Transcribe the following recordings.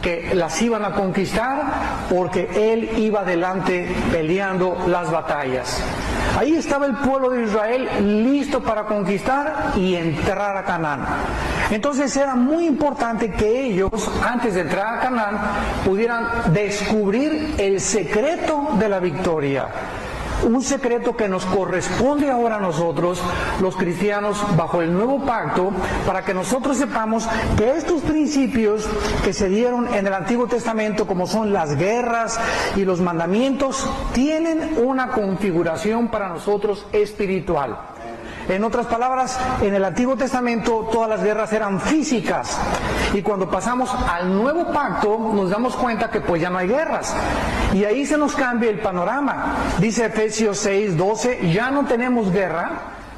que las iban a conquistar porque Él iba adelante peleando las batallas. Ahí estaba el pueblo de Israel listo para conquistar y entrar a Canaán. Entonces era muy importante que ellos, antes de entrar a Canaán, pudieran descubrir el secreto de la victoria. Un secreto que nos corresponde ahora a nosotros, los cristianos, bajo el nuevo pacto, para que nosotros sepamos que estos principios que se dieron en el Antiguo Testamento, como son las guerras y los mandamientos, tienen una configuración para nosotros espiritual. En otras palabras, en el Antiguo Testamento todas las guerras eran físicas, y cuando pasamos al nuevo pacto nos damos cuenta que pues ya no hay guerras, y ahí se nos cambia el panorama. Dice Efesios 6:12, ya no tenemos guerra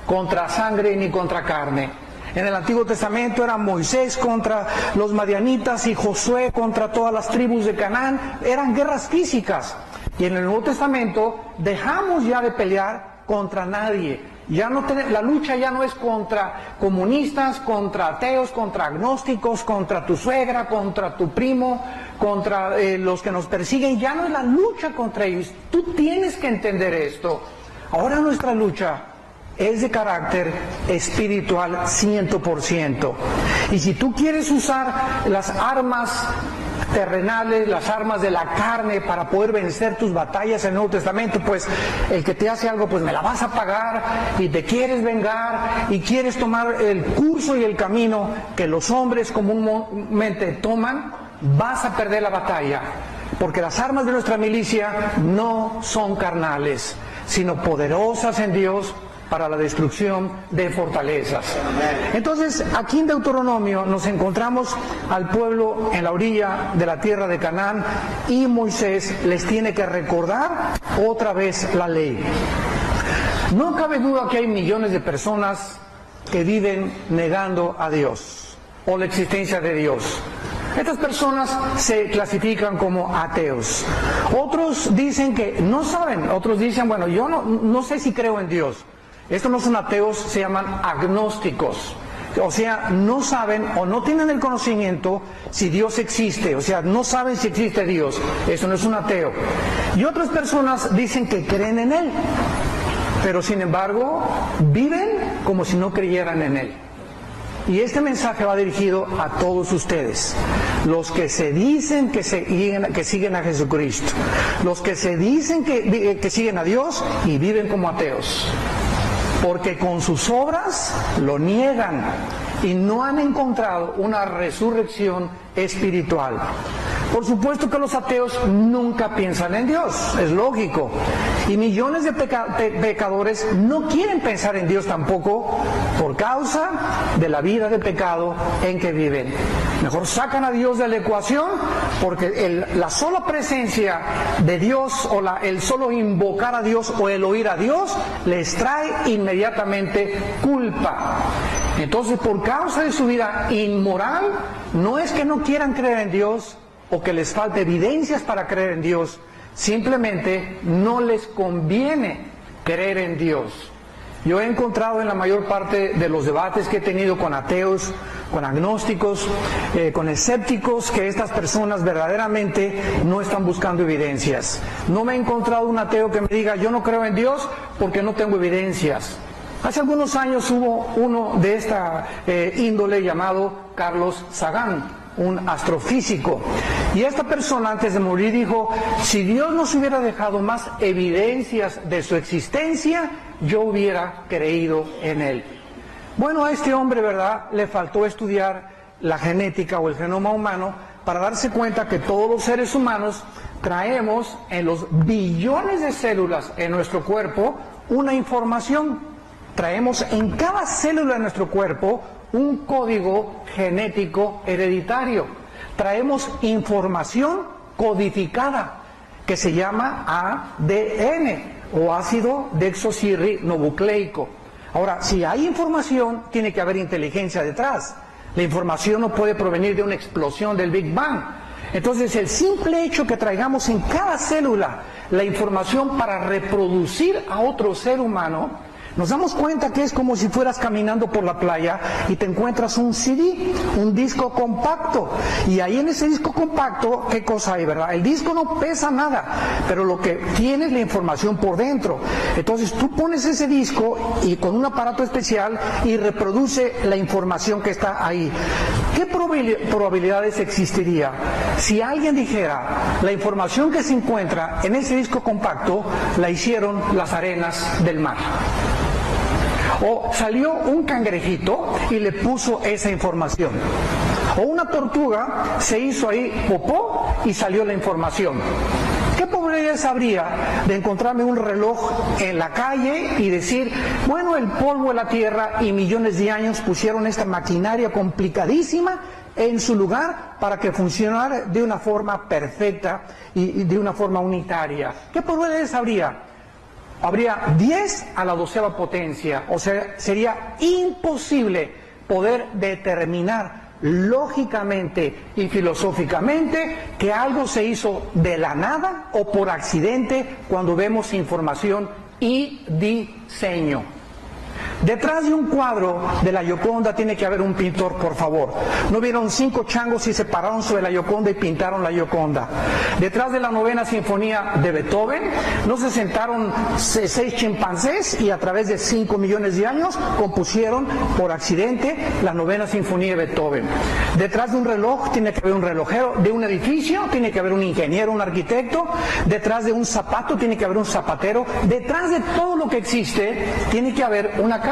contra sangre ni contra carne. En el Antiguo Testamento era Moisés contra los madianitas y Josué contra todas las tribus de Canaán, eran guerras físicas. Y en el Nuevo Testamento dejamos ya de pelear contra nadie. La lucha ya no es contra comunistas, contra ateos, contra agnósticos, contra tu suegra, contra tu primo, contra los que nos persiguen. Ya no es la lucha contra ellos. Tú tienes que entender esto. Ahora nuestra lucha es de carácter espiritual 100%. Y si tú quieres usar las armas terrenales, las armas de la carne para poder vencer tus batallas en el Nuevo Testamento, pues el que te hace algo, pues me la vas a pagar, y te quieres vengar y quieres tomar el curso y el camino que los hombres comúnmente toman, vas a perder la batalla, porque las armas de nuestra milicia no son carnales, sino poderosas en Dios para la destrucción de fortalezas. Entonces, aquí en Deuteronomio nos encontramos al pueblo en la orilla de la tierra de Canaán, y Moisés les tiene que recordar otra vez la ley. No cabe duda que hay millones de personas que viven negando a Dios o la existencia de Dios. Estas personas se clasifican como ateos. Otros dicen que no saben, otros dicen, bueno, yo no sé si creo en Dios. Estos no son ateos, se llaman agnósticos. O sea, no saben o no tienen el conocimiento si Dios existe. O sea, no saben si existe Dios. Eso no es un ateo. Y otras personas dicen que creen en Él, pero sin embargo viven como si no creyeran en Él. Y este mensaje va dirigido a todos ustedes, los que se dicen que siguen a Jesucristo, los que se dicen que siguen a Dios y viven como ateos, porque con sus obras lo niegan y no han encontrado una resurrección espiritual. Por supuesto que los ateos nunca piensan en Dios, es lógico. Y millones de pecadores no quieren pensar en Dios tampoco por causa de la vida de pecado en que viven. Mejor sacan a Dios de la ecuación, porque la sola presencia de Dios o el solo invocar a Dios o el oír a Dios les trae inmediatamente culpa. Entonces, por causa de su vida inmoral, no es que no quieran creer en Dios o que les falte evidencias para creer en Dios, simplemente no les conviene creer en Dios. Yo he encontrado en la mayor parte de los debates que he tenido con ateos, con agnósticos, con escépticos, que estas personas verdaderamente no están buscando evidencias. No me he encontrado un ateo que me diga, yo no creo en Dios porque no tengo evidencias. Hace algunos años hubo uno de esta índole llamado Carlos Sagan, un astrofísico, y esta persona antes de morir dijo, si Dios nos hubiera dejado más evidencias de su existencia, yo hubiera creído en Él. Bueno, a este hombre, ¿verdad?, le faltó estudiar la genética o el genoma humano para darse cuenta que todos los seres humanos traemos en los billones de células en nuestro cuerpo una información. Traemos en cada célula de nuestro cuerpo un código genético hereditario. Traemos información codificada que se llama ADN o ácido desoxirribonucleico. Ahora, si hay información, tiene que haber inteligencia detrás. La información no puede provenir de una explosión del Big Bang. Entonces, el simple hecho que traigamos en cada célula la información para reproducir a otro ser humano nos damos cuenta que es como si fueras caminando por la playa y te encuentras un CD, un disco compacto. Y ahí en ese disco compacto, ¿qué cosa hay, verdad? El disco no pesa nada, pero lo que tiene es la información por dentro. Entonces tú pones ese disco y con un aparato especial y reproduce la información que está ahí. ¿Qué probabilidades existiría si alguien dijera la información que se encuentra en ese disco compacto la hicieron las arenas del mar? O salió un cangrejito y le puso esa información. O una tortuga se hizo ahí popó y salió la información. ¿Qué probabilidades habría de encontrarme un reloj en la calle y decir, bueno, el polvo de la tierra y millones de años pusieron esta maquinaria complicadísima en su lugar para que funcionara de una forma perfecta y de una forma unitaria? ¿Qué probabilidades habría? Habría 10 a la 12ª potencia, o sea, sería imposible poder determinar lógicamente y filosóficamente que algo se hizo de la nada o por accidente cuando vemos información y diseño. Detrás de un cuadro de la Gioconda tiene que haber un pintor, por favor. ¿No vieron 5 changos y se pararon sobre la Gioconda y pintaron la Gioconda? Detrás de la 9ª sinfonía de Beethoven, ¿no se sentaron 6 chimpancés y a través de 5 millones de años compusieron por accidente la 9ª sinfonía de Beethoven? Detrás de un reloj tiene que haber un relojero, de un edificio tiene que haber un ingeniero, un arquitecto, detrás de un zapato tiene que haber un zapatero, detrás de todo lo que existe tiene que haber una causa.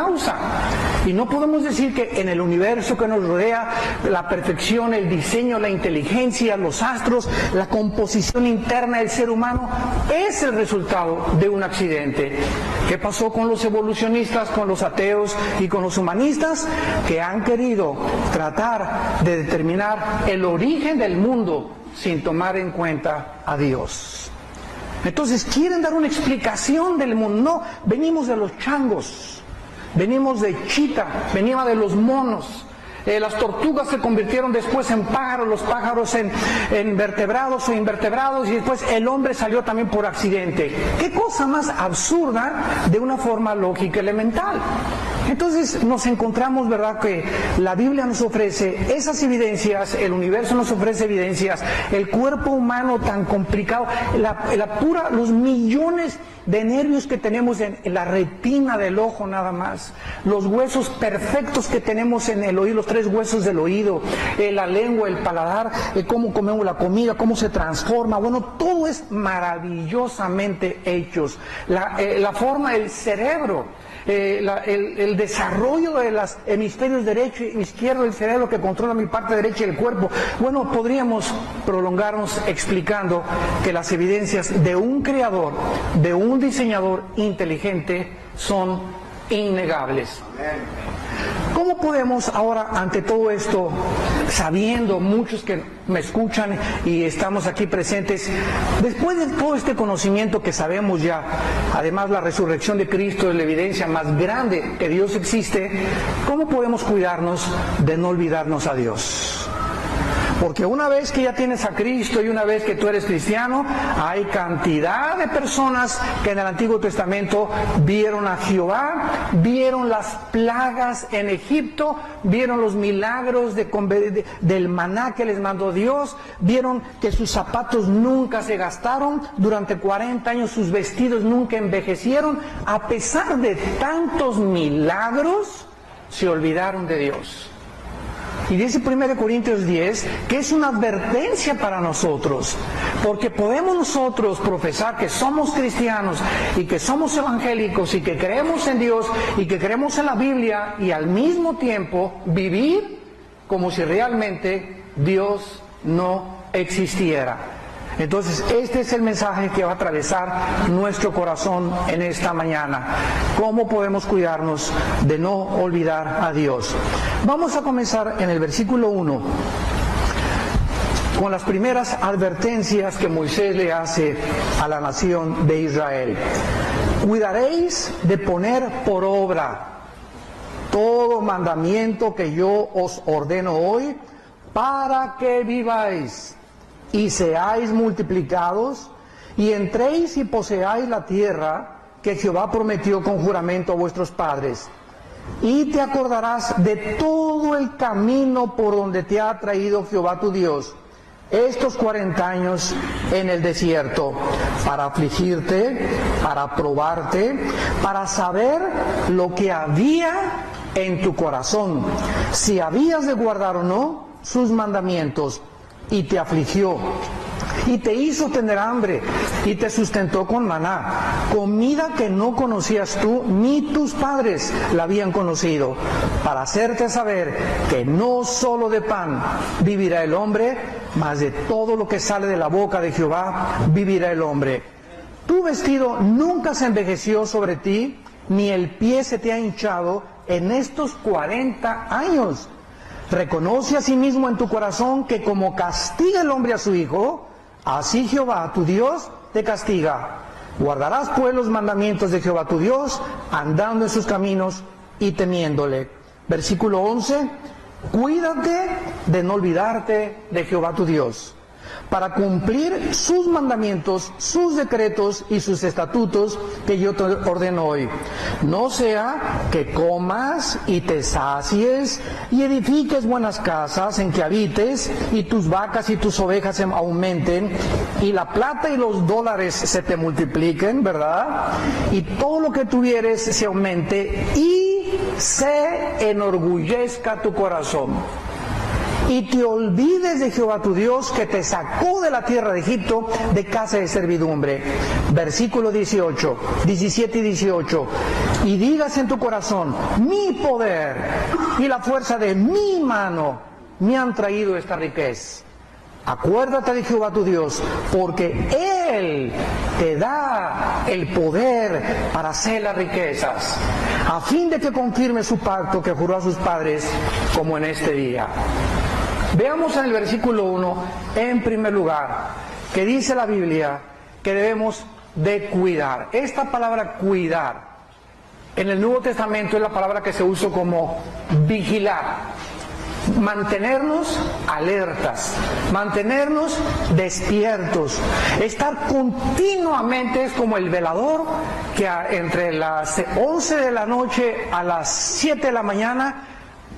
Y no podemos decir que en el universo que nos rodea, la perfección, el diseño, la inteligencia, los astros, la composición interna del ser humano es el resultado de un accidente. ¿Qué pasó con los evolucionistas, con los ateos y con los humanistas? Que han querido tratar de determinar el origen del mundo sin tomar en cuenta a Dios. Entonces quieren dar una explicación del mundo. No, venimos de los changos. Venimos de chita, venimos de los monos. Las tortugas se convirtieron después en pájaros, los pájaros en vertebrados o invertebrados, y después el hombre salió también por accidente. ¿Qué cosa más absurda de una forma lógica elemental? Entonces nos encontramos, ¿verdad?, que la Biblia nos ofrece esas evidencias, el universo nos ofrece evidencias, el cuerpo humano tan complicado, los millones de nervios que tenemos en la retina del ojo nada más, los huesos perfectos que tenemos en el oído, los 3 huesos del oído, la lengua, el paladar, cómo comemos la comida, cómo se transforma, bueno, todo es maravillosamente hechos, la forma del cerebro, el desarrollo de los hemisferios derecho y izquierdo del cerebro que controla mi parte derecha del cuerpo. Bueno, podríamos prolongarnos explicando que las evidencias de un creador, de un diseñador inteligente, son innegables. ¿Cómo podemos ahora, ante todo esto, sabiendo, muchos que me escuchan y estamos aquí presentes, después de todo este conocimiento que sabemos ya, además la resurrección de Cristo es la evidencia más grande que Dios existe, ¿cómo podemos cuidarnos de no olvidarnos a Dios? Porque una vez que ya tienes a Cristo y una vez que tú eres cristiano, hay cantidad de personas que en el Antiguo Testamento vieron a Jehová, vieron las plagas en Egipto, vieron los milagros del maná que les mandó Dios, vieron que sus zapatos nunca se gastaron, durante 40 años sus vestidos nunca envejecieron. A pesar de tantos milagros, se olvidaron de Dios. Y dice 1 Corintios 10 que es una advertencia para nosotros, porque podemos nosotros profesar que somos cristianos y que somos evangélicos y que creemos en Dios y que creemos en la Biblia y al mismo tiempo vivir como si realmente Dios no existiera. Entonces, este es el mensaje que va a atravesar nuestro corazón en esta mañana. ¿Cómo podemos cuidarnos de no olvidar a Dios? Vamos a comenzar en el versículo 1, con las primeras advertencias que Moisés le hace a la nación de Israel. Cuidaréis de poner por obra todo mandamiento que yo os ordeno hoy, para que viváis y seáis multiplicados, y entréis y poseáis la tierra que Jehová prometió con juramento a vuestros padres. Y te acordarás de todo el camino por donde te ha traído Jehová tu Dios estos 40 años en el desierto, para afligirte, para probarte, para saber lo que había en tu corazón, si habías de guardar o no sus mandamientos. Y te afligió, y te hizo tener hambre, y te sustentó con maná, comida que no conocías tú, ni tus padres la habían conocido, para hacerte saber que no solo de pan vivirá el hombre, mas de todo lo que sale de la boca de Jehová vivirá el hombre. Tu vestido nunca se envejeció sobre ti, ni el pie se te ha hinchado en estos 40 años. Reconoce asimismo en tu corazón que como castiga el hombre a su hijo, así Jehová tu Dios te castiga. Guardarás pues los mandamientos de Jehová tu Dios, andando en sus caminos y temiéndole. Versículo 11. Cuídate de no olvidarte de Jehová tu Dios, para cumplir sus mandamientos, sus decretos y sus estatutos que yo te ordeno hoy. No sea que comas y te sacies y edifiques buenas casas en que habites, y tus vacas y tus ovejas aumenten, y la plata y los dólares se te multipliquen, ¿verdad? Y todo lo que tuvieres se aumente, y se enorgullezca tu corazón. Y te olvides de Jehová tu Dios, que te sacó de la tierra de Egipto, de casa de servidumbre. Versículo 17 y 18. Y digas en tu corazón: mi poder y la fuerza de mi mano me han traído esta riqueza. Acuérdate de Jehová tu Dios, porque Él te da el poder para hacer las riquezas, a fin de que confirme su pacto que juró a sus padres, como en este día. Veamos en el versículo 1, en primer lugar, que dice la Biblia que debemos de cuidar. Esta palabra cuidar, en el Nuevo Testamento es la palabra que se usa como vigilar. Mantenernos alertas, mantenernos despiertos, estar continuamente. Es como el velador que entre las 11 de la noche a las 7 de la mañana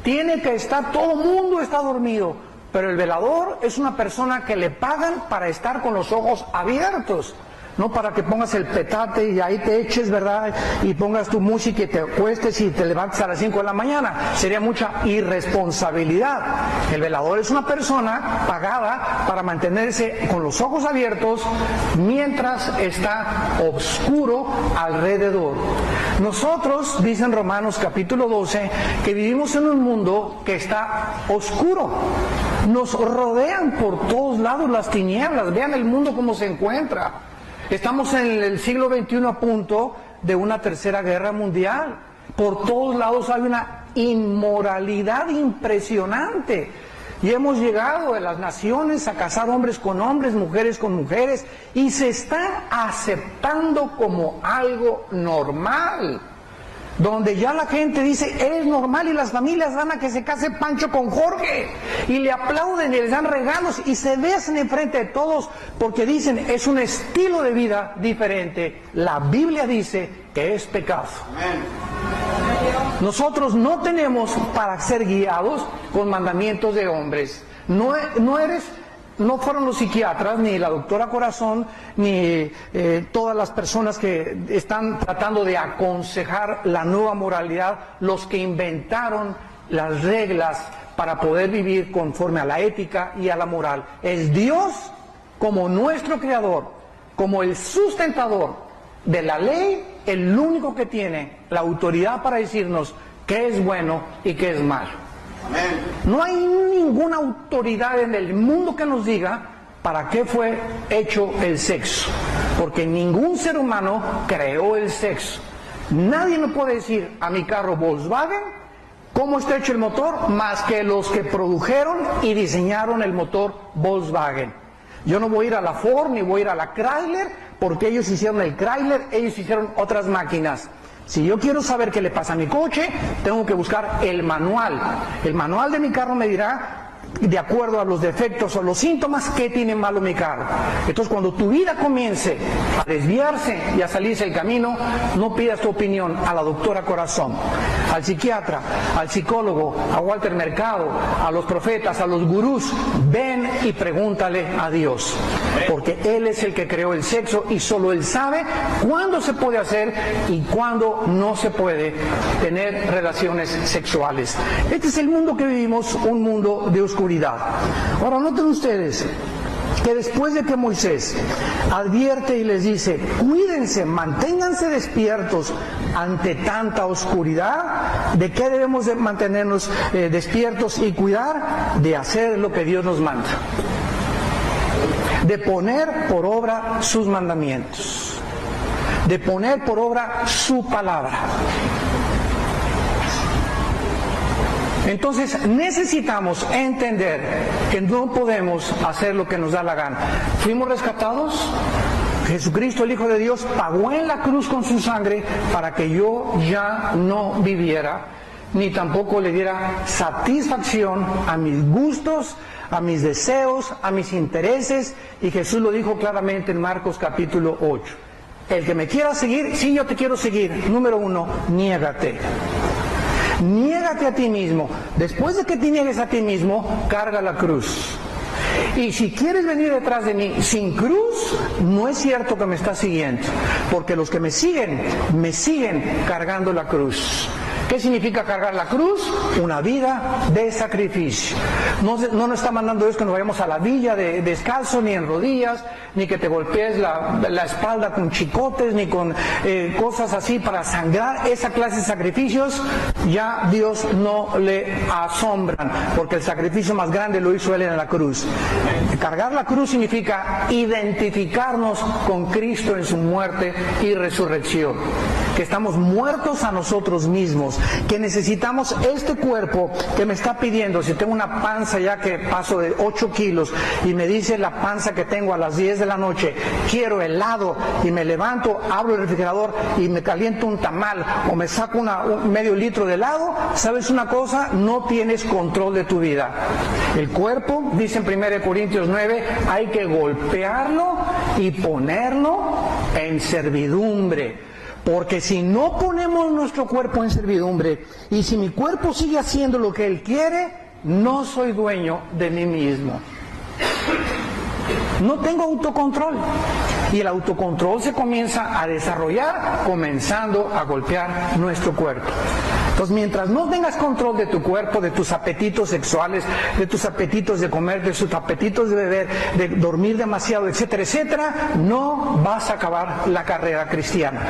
tiene que estar, todo el mundo está dormido, pero el velador es una persona que le pagan para estar con los ojos abiertos, no para que pongas el petate y ahí te eches, ¿verdad? Y pongas tu música y te acuestes y te levantes a las 5 de la mañana. Sería mucha irresponsabilidad. El velador es una persona pagada para mantenerse con los ojos abiertos mientras está oscuro alrededor. Nosotros, dicen Romanos capítulo 12, que vivimos en un mundo que está oscuro. Nos rodean por todos lados las tinieblas. Vean el mundo cómo se encuentra. Estamos en el siglo XXI a punto de una tercera guerra mundial. Por todos lados hay una inmoralidad impresionante. Y hemos llegado de las naciones a casar hombres con hombres, mujeres con mujeres, y se están aceptando como algo normal. Donde ya la gente dice, es normal, y las familias van a que se case Pancho con Jorge, y le aplauden y les dan regalos y se besan enfrente de todos, porque dicen, es un estilo de vida diferente. La Biblia dice que es pecado. Amén. Nosotros no tenemos para ser guiados con mandamientos de hombres. No fueron los psiquiatras, ni la doctora Corazón, ni todas las personas que están tratando de aconsejar la nueva moralidad, los que inventaron las reglas para poder vivir conforme a la ética y a la moral. Es Dios como nuestro creador, como el sustentador de la ley, el único que tiene la autoridad para decirnos qué es bueno y qué es malo. No hay ninguna autoridad en el mundo que nos diga para qué fue hecho el sexo, porque ningún ser humano creó el sexo. Nadie me puede decir a mi carro Volkswagen cómo está hecho el motor, más que los que produjeron y diseñaron el motor Volkswagen. Yo no voy a ir a la Ford ni voy a ir a la Chrysler, porque ellos hicieron el Chrysler, ellos hicieron otras máquinas. Si yo quiero saber qué le pasa a mi coche, tengo que buscar el manual. El manual de mi carro me dirá de acuerdo a los defectos o los síntomas que tiene malo mi carro. Entonces, cuando tu vida comience a desviarse y a salirse del camino, no pidas tu opinión a la doctora Corazón, al psiquiatra, al psicólogo, a Walter Mercado, a los profetas, a los gurús. Ven y pregúntale a Dios, porque Él es el que creó el sexo y solo Él sabe cuándo se puede hacer y cuándo no se puede tener relaciones sexuales. Este es el mundo que vivimos, un mundo de oscuridad. Ahora noten ustedes que después de que Moisés advierte y les dice, cuídense, manténganse despiertos ante tanta oscuridad, ¿de qué debemos de mantenernos despiertos y cuidar? De hacer lo que Dios nos manda, de poner por obra sus mandamientos, de poner por obra su palabra. Entonces necesitamos entender que no podemos hacer lo que nos da la gana. Fuimos rescatados. Jesucristo, el Hijo de Dios, pagó en la cruz con su sangre para que yo ya no viviera, ni tampoco le diera satisfacción a mis gustos, a mis deseos, a mis intereses. Y Jesús lo dijo claramente en Marcos capítulo 8. El que me quiera seguir, sí, yo te quiero seguir. Número 1, niégate. Niégate a ti mismo. Después de que te niegues a ti mismo, carga la cruz. Y si quieres venir detrás de mí sin cruz, no es cierto que me estás siguiendo, porque los que me siguen cargando la cruz. ¿Qué significa cargar la cruz? Una vida de sacrificio. No nos está mandando Dios que nos vayamos a la villa descalzo, ni en rodillas, ni que te golpees la espalda con chicotes, ni con cosas así para sangrar. Esa clase de sacrificios ya Dios no le asombran, porque el sacrificio más grande lo hizo Él en la cruz. Cargar la cruz significa identificarnos con Cristo en su muerte y resurrección, que estamos muertos a nosotros mismos, que necesitamos este cuerpo que me está pidiendo. Si tengo una panza ya que paso de 8 kilos y me dice la panza que tengo a las 10 de la noche, quiero helado, y me levanto, abro el refrigerador y me caliento un tamal o me saco un medio litro de helado, ¿sabes una cosa? No tienes control de tu vida. El cuerpo, dice en 1 Corintios 9, hay que golpearlo y ponerlo en servidumbre. Porque si no ponemos nuestro cuerpo en servidumbre, y si mi cuerpo sigue haciendo lo que él quiere, no soy dueño de mí mismo. No tengo autocontrol. Y el autocontrol se comienza a desarrollar comenzando a golpear nuestro cuerpo. Entonces, mientras no tengas control de tu cuerpo, de tus apetitos sexuales, de tus apetitos de comer, de tus apetitos de beber, de dormir demasiado, etcétera, etcétera, no vas a acabar la carrera cristiana.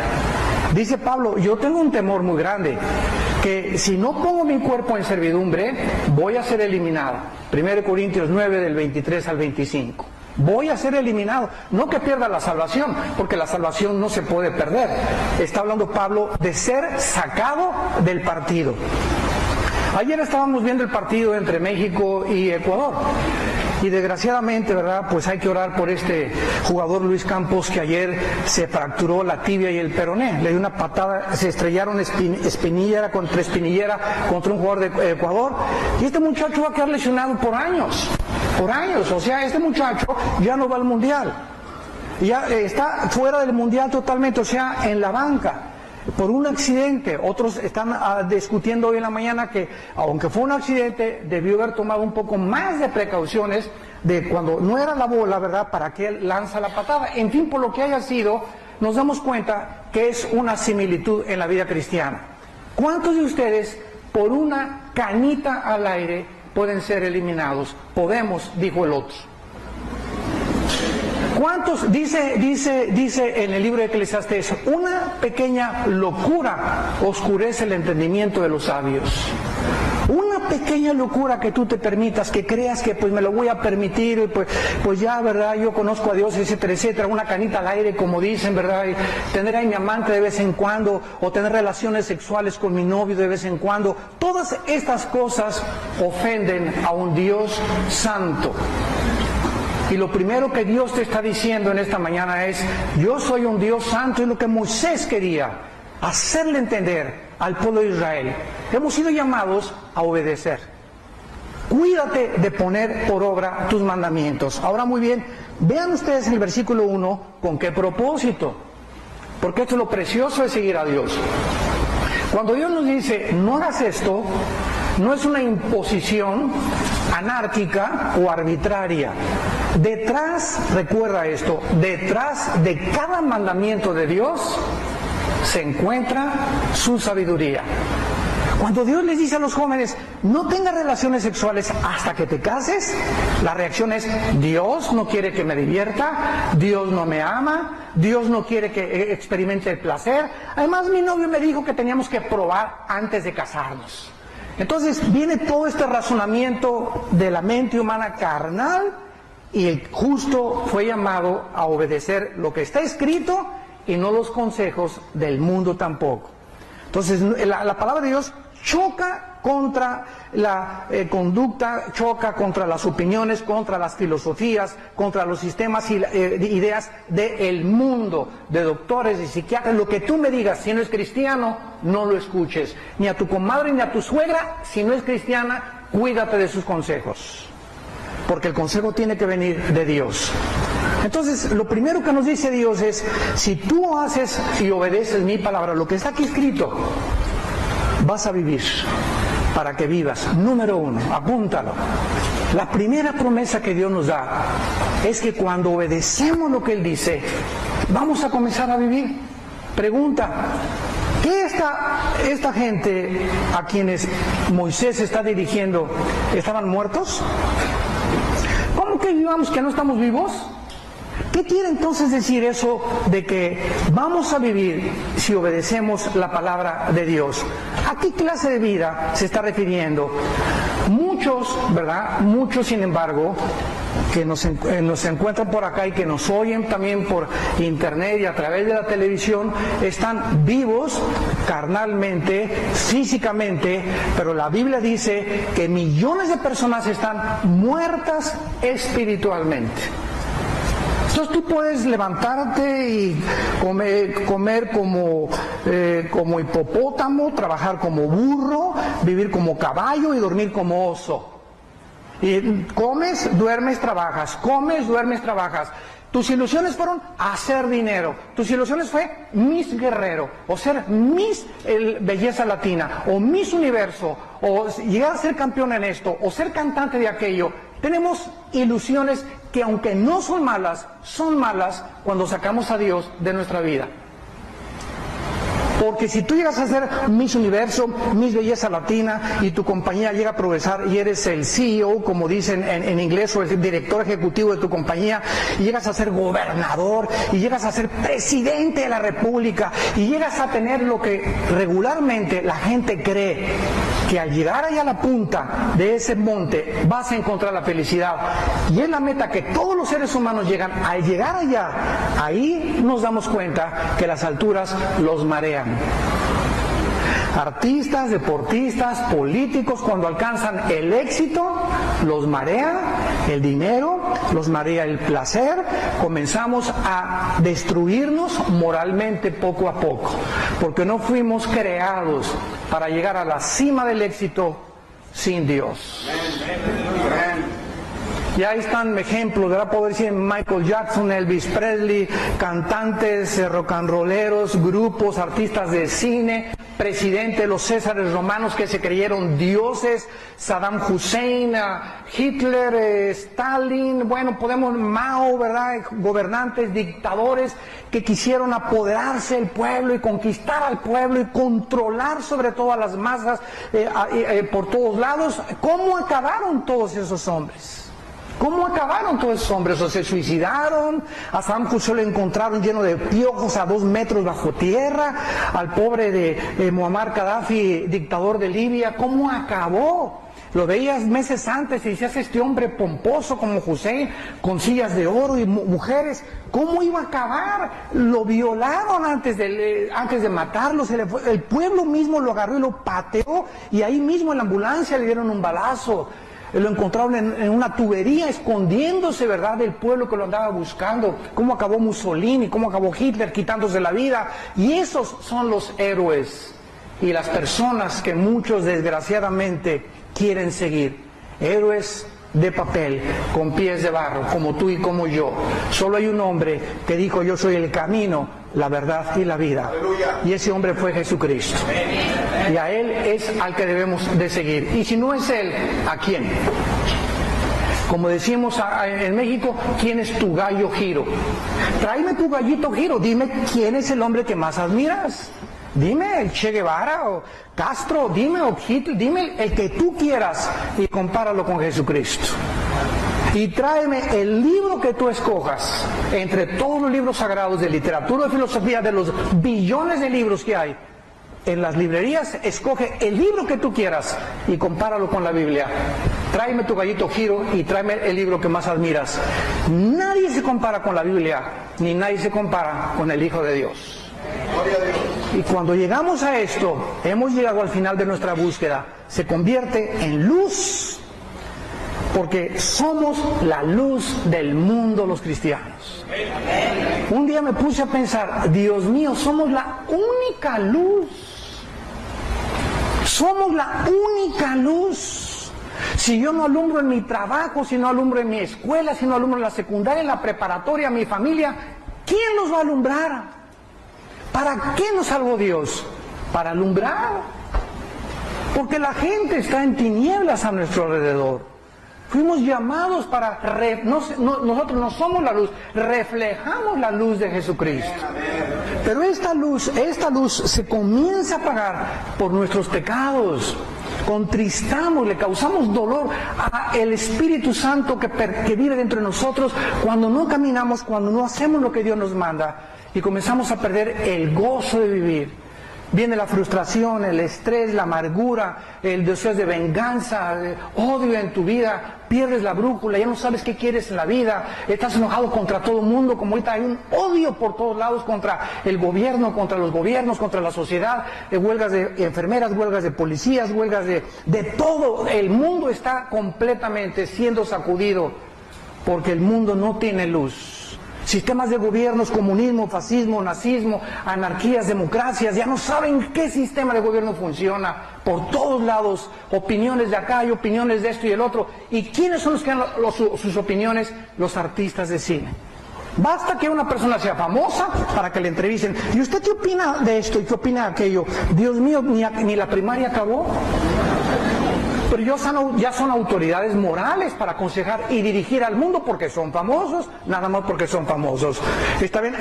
Dice Pablo, yo tengo un temor muy grande, que si no pongo mi cuerpo en servidumbre, voy a ser eliminado. 1 Corintios 9, del 23 al 25. Voy a ser eliminado. No que pierda la salvación, porque la salvación no se puede perder. Está hablando Pablo de ser sacado del partido. Ayer estábamos viendo el partido entre México y Ecuador. Y desgraciadamente, ¿verdad? Pues hay que orar por este jugador Luis Campos, que ayer se fracturó la tibia y el peroné. Le dio una patada, se estrellaron espinillera contra espinillera contra un jugador de Ecuador. Y este muchacho va a quedar lesionado por años. Por años. O sea, este muchacho ya no va al mundial. Ya está fuera del mundial totalmente, o sea, en la banca, por un accidente. Otros están discutiendo hoy en la mañana que, aunque fue un accidente, debió haber tomado un poco más de precauciones de cuando no era la bola, ¿verdad?, para que él lanza la patada. En fin, por lo que haya sido, nos damos cuenta que es una similitud en la vida cristiana. ¿Cuántos de ustedes, por una canita al aire, pueden ser eliminados? Podemos, dijo el otro. ¿Cuántos? Dice en el libro de Eclesiastés, una pequeña locura oscurece el entendimiento de los sabios. Una pequeña locura que tú te permitas, que creas que pues me lo voy a permitir, pues ya, ¿verdad?, yo conozco a Dios, etcétera, etcétera. Una canita al aire, como dicen, ¿verdad? Y tener a mi amante de vez en cuando, o tener relaciones sexuales con mi novio de vez en cuando. Todas estas cosas ofenden a un Dios santo. Y lo primero que Dios te está diciendo en esta mañana es, yo soy un Dios santo, y lo que Moisés quería, hacerle entender al pueblo de Israel. Hemos sido llamados a obedecer. Cuídate de poner por obra tus mandamientos. Ahora muy bien, vean ustedes en el versículo 1 con qué propósito. Porque esto es lo precioso de seguir a Dios. Cuando Dios nos dice, no hagas esto, no es una imposición anárquica o arbitraria. Detrás, recuerda esto, detrás de cada mandamiento de Dios se encuentra su sabiduría. Cuando Dios les dice a los jóvenes, no tengas relaciones sexuales hasta que te cases, la reacción es, Dios no quiere que me divierta, Dios no me ama, Dios no quiere que experimente el placer. Además, mi novio me dijo que teníamos que probar antes de casarnos. Entonces viene todo este razonamiento de la mente humana carnal, y el justo fue llamado a obedecer lo que está escrito y no los consejos del mundo tampoco. Entonces la palabra de Dios choca contra la conducta, choca contra las opiniones, contra las filosofías, contra los sistemas y ideas del mundo, de doctores y psiquiatras. Lo que tú me digas, si no es cristiano, no lo escuches. Ni a tu comadre ni a tu suegra, si no es cristiana, cuídate de sus consejos. Porque el consejo tiene que venir de Dios. Entonces, lo primero que nos dice Dios es, si tú haces y obedeces mi palabra, lo que está aquí escrito, vas a vivir para que vivas. Número 1, apúntalo. La primera promesa que Dios nos da es que cuando obedecemos lo que Él dice, vamos a comenzar a vivir. Pregunta, ¿qué esta gente a quienes Moisés está dirigiendo, estaban muertos? ¿Cómo que vivamos que no estamos vivos? ¿Qué quiere entonces decir eso de que vamos a vivir si obedecemos la palabra de Dios? ¿A qué clase de vida se está refiriendo? Muchos, ¿verdad? Muchos, sin embargo, que nos encuentran por acá y que nos oyen también por internet y a través de la televisión, están vivos carnalmente, físicamente, pero la Biblia dice que millones de personas están muertas espiritualmente. Entonces tú puedes levantarte y comer como hipopótamo, trabajar como burro, vivir como caballo y dormir como oso. Y comes, duermes, trabajas, comes, duermes, trabajas. Tus ilusiones fueron hacer dinero. Tus ilusiones fue Miss Guerrero, o ser Miss Belleza Latina, o Miss Universo, o llegar a ser campeón en esto, o ser cantante de aquello. Tenemos ilusiones que aunque no son malas cuando sacamos a Dios de nuestra vida. Porque si tú llegas a ser Miss Universo, Miss Belleza Latina, y tu compañía llega a progresar y eres el CEO, como dicen en inglés, o el director ejecutivo de tu compañía, y llegas a ser gobernador, y llegas a ser presidente de la República, y llegas a tener lo que regularmente la gente cree, que al llegar allá a la punta de ese monte vas a encontrar la felicidad. Y es la meta que todos los seres humanos llegan. Al llegar allá, ahí nos damos cuenta que las alturas los marean. Artistas, deportistas, políticos, cuando alcanzan el éxito, los marea el dinero, los marea el placer, comenzamos a destruirnos moralmente poco a poco, porque no fuimos creados para llegar a la cima del éxito sin Dios. Y ahí están ejemplos, ¿verdad? Puedo decir Michael Jackson, Elvis Presley, cantantes, rock and rolleros, grupos, artistas de cine, presidente de los Césares romanos que se creyeron dioses, Saddam Hussein, Hitler, Stalin, bueno, Mao, ¿verdad? Gobernantes, dictadores que quisieron apoderarse del pueblo y conquistar al pueblo y controlar sobre todo a las masas por todos lados. ¿Cómo acabaron todos esos hombres? ¿Cómo acabaron todos esos hombres? ¿O se suicidaron? A Saddam Hussein lo encontraron lleno de piojos a 2 metros bajo tierra. Al pobre de Muammar Gaddafi, dictador de Libia, ¿cómo acabó? Lo veías meses antes y decías, este hombre pomposo como Hussein, con sillas de oro y mujeres, ¿cómo iba a acabar? Lo violaron antes de matarlo, el pueblo mismo lo agarró y lo pateó, y ahí mismo en la ambulancia le dieron un balazo. Lo encontraron en una tubería escondiéndose, ¿verdad?, del pueblo que lo andaba buscando. Cómo acabó Mussolini, cómo acabó Hitler quitándose la vida. Y esos son los héroes y las personas que muchos desgraciadamente quieren seguir. héroes de papel, con pies de barro, como tú y como yo. Solo hay un hombre que dijo: yo soy el camino, la verdad y la vida. ¡Aleluya! Y ese hombre fue Jesucristo. Y a Él es al que debemos de seguir. Y si no es Él, ¿a quién? Como decimos en México, ¿quién es tu gallo Giro? Tráeme tu gallito Giro, dime quién es el hombre que más admiras. Dime el Che Guevara o Castro, dime o Hitler, dime el que tú quieras y compáralo con Jesucristo. Y tráeme el libro que tú escojas entre todos los libros sagrados de literatura y filosofía, de los billones de libros que hay en las librerías. Escoge el libro que tú quieras y compáralo con la Biblia. Tráeme tu gallito Giro y tráeme el libro que más admiras. Nadie se compara con la Biblia, ni nadie se compara con el Hijo de Dios. Y cuando llegamos a esto, hemos llegado al final de nuestra búsqueda. Se convierte en luz, porque somos la luz del mundo los cristianos. Un día me puse a pensar: Dios mío, somos la única luz. Somos la única luz. Si yo no alumbro en mi trabajo, si no alumbro en mi escuela, si no alumbro en la secundaria, en la preparatoria, mi familia, ¿quién nos va a alumbrar? ¿Para qué nos salvó Dios? Para alumbrar. Porque la gente está en tinieblas a nuestro alrededor. Fuimos llamados para... nosotros no somos la luz, reflejamos la luz de Jesucristo. Pero esta luz se comienza a apagar por nuestros pecados. Contristamos, le causamos dolor al Espíritu Santo que vive dentro de nosotros cuando no caminamos, cuando no hacemos lo que Dios nos manda. Y comenzamos a perder el gozo de vivir. Viene la frustración, el estrés, la amargura, el deseo de venganza, el odio en tu vida, pierdes la brújula, ya no sabes qué quieres en la vida, estás enojado contra todo el mundo, como ahorita hay un odio por todos lados contra el gobierno, contra los gobiernos, contra la sociedad, huelgas de enfermeras, huelgas de policías, huelgas de todo. El mundo está completamente siendo sacudido porque el mundo no tiene luz. Sistemas de gobiernos, comunismo, fascismo, nazismo, anarquías, democracias, ya no saben qué sistema de gobierno funciona. Por todos lados, opiniones de acá y opiniones de esto y el otro. ¿Y quiénes son los que dan sus opiniones? Los artistas de cine. Basta que una persona sea famosa para que le entrevisten. ¿Y usted qué opina de esto y qué opina de aquello? Dios mío, ni la primaria acabó. Pero ya son autoridades morales para aconsejar y dirigir al mundo porque son famosos, nada más porque son famosos. Está bien,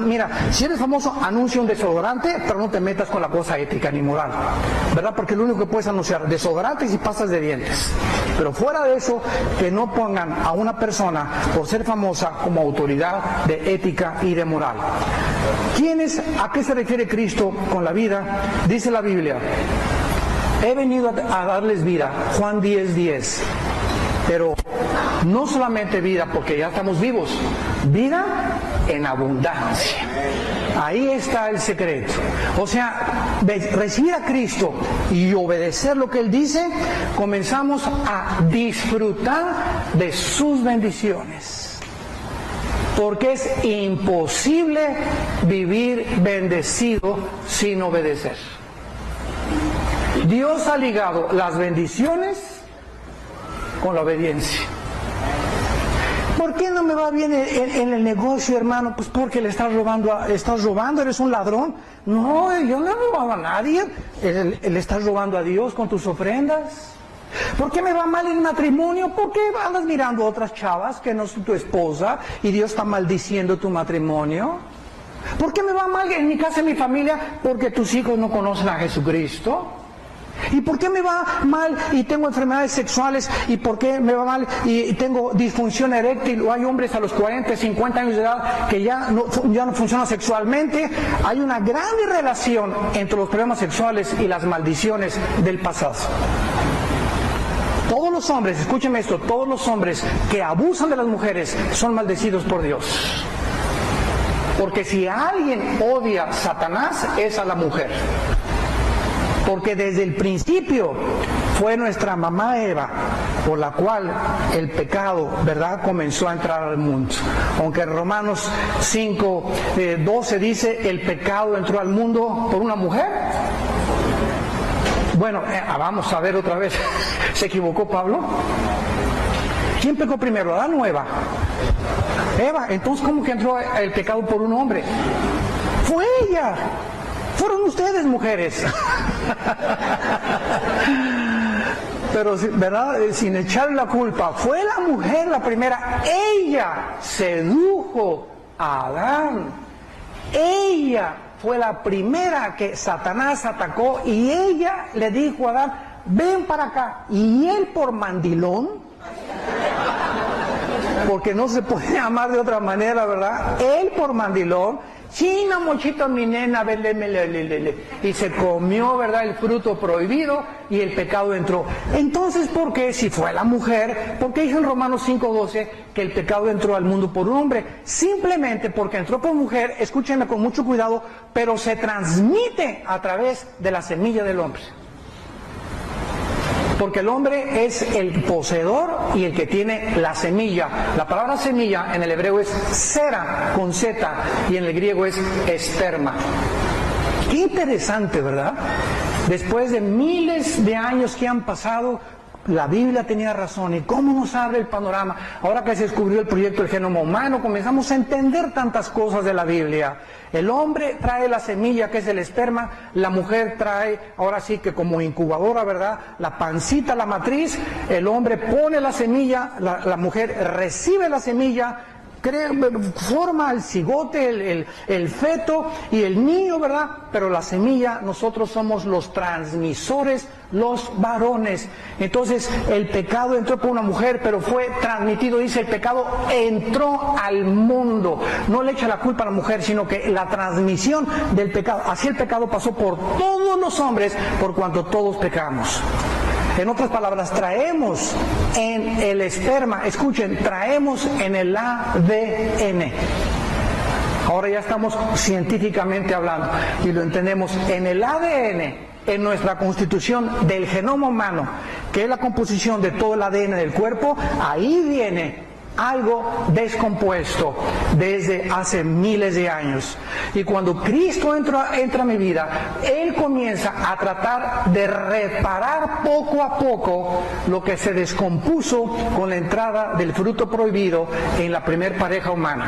mira, si eres famoso, anuncia un desodorante, pero no te metas con la cosa ética ni moral, ¿verdad? Porque lo único que puedes anunciar, desodorantes y pastas de dientes. Pero fuera de eso, que no pongan a una persona, por ser famosa, como autoridad de ética y de moral. ¿A qué se refiere Cristo con la vida? Dice la Biblia: he venido a darles vida, Juan 10:10, pero no solamente vida porque ya estamos vivos, vida en abundancia. Ahí está el secreto. O sea, recibir a Cristo y obedecer lo que Él dice, comenzamos a disfrutar de sus bendiciones. Porque es imposible vivir bendecido sin obedecer. Dios ha ligado las bendiciones con la obediencia. ¿Por qué no me va bien en el negocio, hermano? Pues porque le estás robando, eres un ladrón. No, yo no he robado a nadie. Le estás robando a Dios con tus ofrendas. ¿Por qué me va mal en matrimonio? ¿Por qué andas mirando a otras chavas que no son tu esposa y Dios está maldiciendo tu matrimonio? ¿Por qué me va mal en mi casa, en mi familia? Porque tus hijos no conocen a Jesucristo. ¿Y por qué me va mal y tengo enfermedades sexuales? ¿Y por qué me va mal y tengo disfunción eréctil? O hay hombres a los 40, 50 años de edad que ya no funcionan sexualmente. Hay una gran relación entre los problemas sexuales y las maldiciones del pasado. Todos los hombres, escúchenme esto, todos los hombres que abusan de las mujeres son maldecidos por Dios. Porque si alguien odia a Satanás, es a la mujer. Porque desde el principio fue nuestra mamá Eva por la cual el pecado, ¿verdad?, comenzó a entrar al mundo. Aunque en Romanos 5:12 dice, el pecado entró al mundo por una mujer. Bueno, vamos a ver otra vez. ¿Se equivocó Pablo? ¿Quién pecó primero, Adán o Eva? Eva. Entonces, ¿cómo que entró el pecado por un hombre? Fue ella. Fueron ustedes, mujeres. Pero, ¿verdad? Sin echarle la culpa. Fue la mujer la primera. Ella sedujo a Adán. Ella fue la primera que Satanás atacó y ella le dijo a Adán, ven para acá. Y él por mandilón, porque no se puede amar de otra manera, ¿verdad? Él por mandilón, china, mochito, mi nena, y se comió, ¿verdad?, el fruto prohibido y el pecado entró. Entonces, ¿por qué? Si fue la mujer, ¿por qué dice en Romanos 5:12 que el pecado entró al mundo por un hombre? Simplemente porque entró por mujer, escúchenme con mucho cuidado, pero se transmite a través de la semilla del hombre. Porque el hombre es el poseedor y el que tiene la semilla. La palabra semilla en el hebreo es sera, con Z, y en el griego es esperma. Qué interesante, ¿verdad? Después de miles de años que han pasado, la Biblia tenía razón. ¿Y cómo nos abre el panorama? Ahora que se descubrió el proyecto del genoma humano, comenzamos a entender tantas cosas de la Biblia. El hombre trae la semilla, que es el esperma. La mujer trae, ahora sí que como incubadora, ¿verdad?, la pancita, la matriz. El hombre pone la semilla, la mujer recibe la semilla, forma el cigote, el feto y el niño, ¿verdad? Pero la semilla, nosotros somos los transmisores, los varones. Entonces, el pecado entró por una mujer, pero fue transmitido, dice, el pecado entró al mundo. No le echa la culpa a la mujer, sino que la transmisión del pecado, así el pecado pasó por todos los hombres, por cuanto todos pecamos. En otras palabras, traemos en el esperma, escuchen, traemos en el ADN. Ahora ya estamos científicamente hablando y lo entendemos. En el ADN, en nuestra constitución del genoma humano, que es la composición de todo el ADN del cuerpo, ahí viene algo descompuesto desde hace miles de años. Y cuando Cristo entra a mi vida, Él comienza a tratar de reparar poco a poco lo que se descompuso con la entrada del fruto prohibido en la primer pareja humana.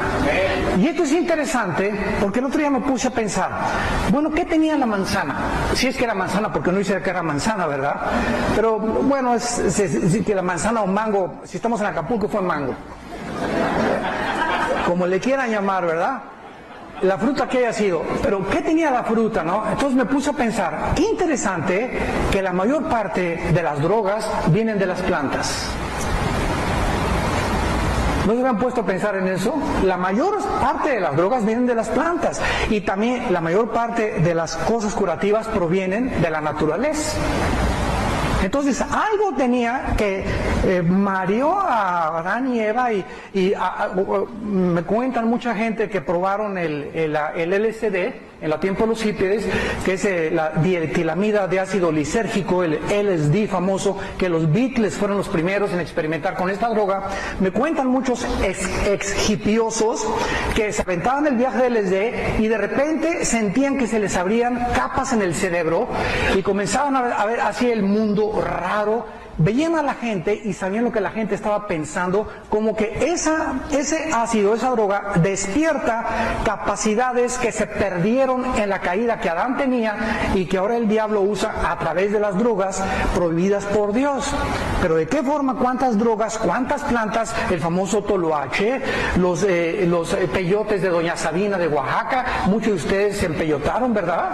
Y esto es interesante porque el otro día me puse a pensar, bueno, ¿qué tenía la manzana? Si es que era manzana, porque no dice que era manzana, ¿verdad? Pero bueno, es que la manzana o mango, si estamos en Acapulco fue mango. Como le quieran llamar, ¿verdad? La fruta que haya sido. Pero ¿qué tenía la fruta, no? Entonces me puse a pensar, qué interesante que la mayor parte de las drogas vienen de las plantas. ¿No se habían puesto a pensar en eso? La mayor parte de las drogas vienen de las plantas. Y también la mayor parte de las cosas curativas provienen de la naturaleza. Entonces, algo tenía que mareó a Adán y Eva y me cuentan mucha gente que probaron el LSD en la tiempo de los hippies, que es la dietilamida de ácido lisérgico, el LSD famoso, que los Beatles fueron los primeros en experimentar con esta droga. Me cuentan muchos ex-hippiosos que se aventaban el viaje del LSD y de repente sentían que se les abrían capas en el cerebro y comenzaban a ver así el mundo raro, veían a la gente y sabían lo que la gente estaba pensando, como que ese ácido, esa droga, despierta capacidades que se perdieron en la caída que Adán tenía y que ahora el diablo usa a través de las drogas prohibidas por Dios. Pero ¿de qué forma? ¿Cuántas drogas? ¿Cuántas plantas? El famoso toloache, los peyotes de Doña Sabina de Oaxaca, muchos de ustedes se empellotaron, ¿verdad?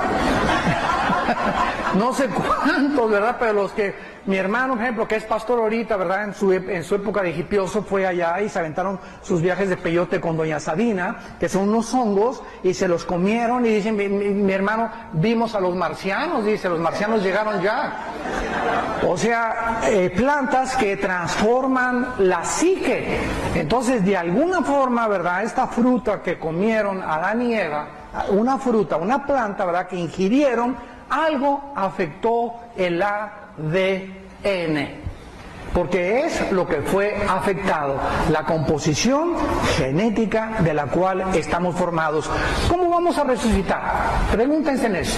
No sé cuántos, ¿verdad? Pero los que... Mi hermano, por ejemplo, que es pastor ahorita, ¿verdad? En su época de hipioso fue allá y se aventaron sus viajes de peyote con Doña Sabina, que son unos hongos, y se los comieron y dicen, mi hermano, vimos a los marcianos, dice, los marcianos llegaron ya. O sea, plantas que transforman la psique. Entonces, de alguna forma, ¿verdad? Esta fruta que comieron Adán y Eva, una fruta, una planta, ¿verdad? Que ingirieron, algo afectó el ADN, porque es lo que fue afectado, la composición genética de la cual estamos formados. ¿Cómo vamos a resucitar? Pregúntense en eso.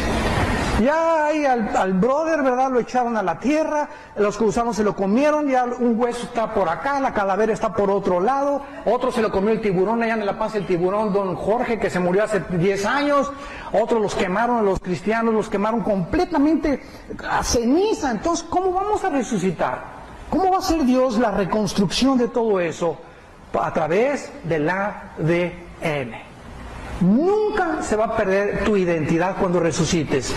Ya ahí al brother, ¿verdad? Lo echaron a la tierra, los gusanos se lo comieron, ya un hueso está por acá, la calavera está por otro lado, otro se lo comió el tiburón, allá en la panza el tiburón, don Jorge, que se murió hace 10 años, otros los quemaron, los cristianos los quemaron completamente a ceniza. Entonces, ¿cómo vamos a resucitar? ¿Cómo va a ser Dios la reconstrucción de todo eso? A través del ADN. Nunca se va a perder tu identidad cuando resucites.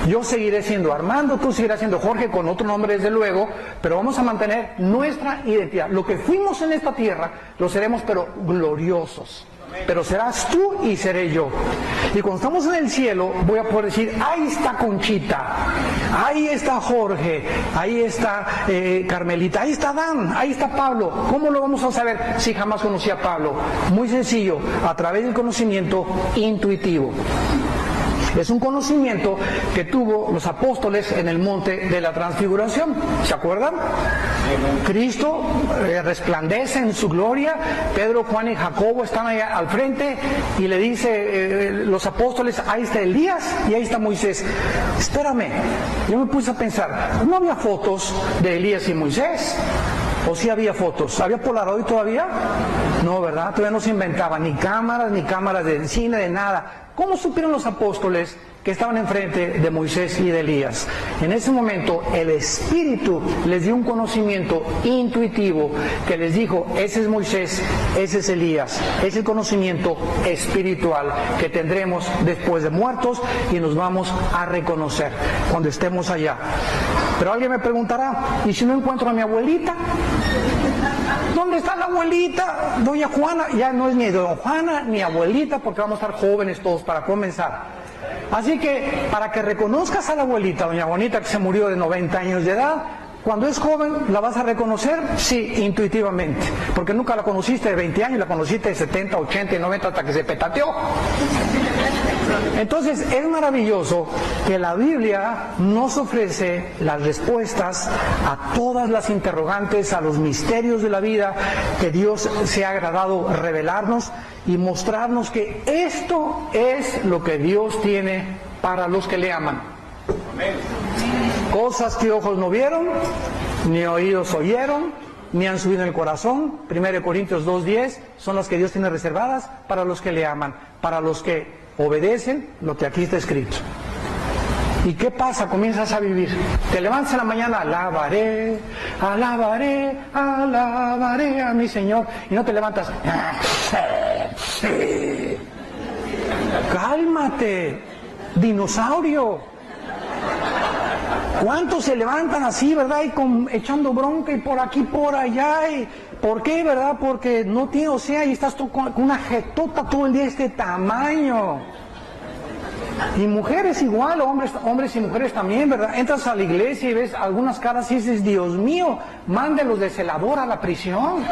Yo seguiré siendo Armando, tú seguirás siendo Jorge, con otro nombre desde luego, pero vamos a mantener nuestra identidad. Lo que fuimos en esta tierra, lo seremos pero gloriosos. Pero serás tú y seré yo. Y cuando estamos en el cielo, voy a poder decir, ahí está Conchita, ahí está Jorge, ahí está Carmelita, ahí está Dan, ahí está Pablo. ¿Cómo lo vamos a saber si jamás conocí a Pablo? Muy sencillo, a través del conocimiento intuitivo. Es un conocimiento que tuvo los apóstoles en el monte de la transfiguración. ¿Se acuerdan? Cristo resplandece en su gloria. Pedro, Juan y Jacobo están ahí al frente y le dice los apóstoles, ahí está Elías y ahí está Moisés. Espérame, yo me puse a pensar, ¿no había fotos de Elías y Moisés? ¿O sí había fotos? ¿Había Polaroid todavía? No, ¿verdad? Todavía no se inventaban ni cámaras de cine, de nada. ¿Cómo supieron los apóstoles que estaban enfrente de Moisés y de Elías? En ese momento el Espíritu les dio un conocimiento intuitivo que les dijo, ese es Moisés, ese es Elías. Es el conocimiento espiritual que tendremos después de muertos y nos vamos a reconocer cuando estemos allá. Pero alguien me preguntará, ¿y si no encuentro a mi abuelita? ¿Dónde está la abuelita? Doña Juana. Ya no es ni doña Juana ni abuelita porque vamos a estar jóvenes todos para comenzar. Así que para que reconozcas a la abuelita, doña Juanita, que se murió de 90 años de edad, cuando es joven, ¿la vas a reconocer? Sí, intuitivamente. Porque nunca la conociste de 20 años, la conociste de 70, 80 y 90 hasta que se petateó. Entonces es maravilloso que la Biblia nos ofrece las respuestas a todas las interrogantes, a los misterios de la vida que Dios se ha agradado revelarnos y mostrarnos que esto es lo que Dios tiene para los que le aman. Cosas que ojos no vieron, ni oídos oyeron, ni han subido en el corazón. 1 Corintios 2:10 son las que Dios tiene reservadas para los que le aman, para los que obedecen lo que aquí está escrito. ¿Y qué pasa? Comienzas a vivir. Te levantas en la mañana, alabaré, alabaré, alabaré a mi Señor. Y no te levantas. Cálmate, dinosaurio. ¿Cuántos se levantan así, verdad? Y echando bronca y por aquí, por allá. Y, ¿por qué, verdad? Porque no tiene, o sea, y estás tú con una jetota todo el día de este tamaño. Y mujeres igual, hombres y mujeres también, ¿verdad? Entras a la iglesia y ves algunas caras y dices, Dios mío, mándelos de celador a la prisión.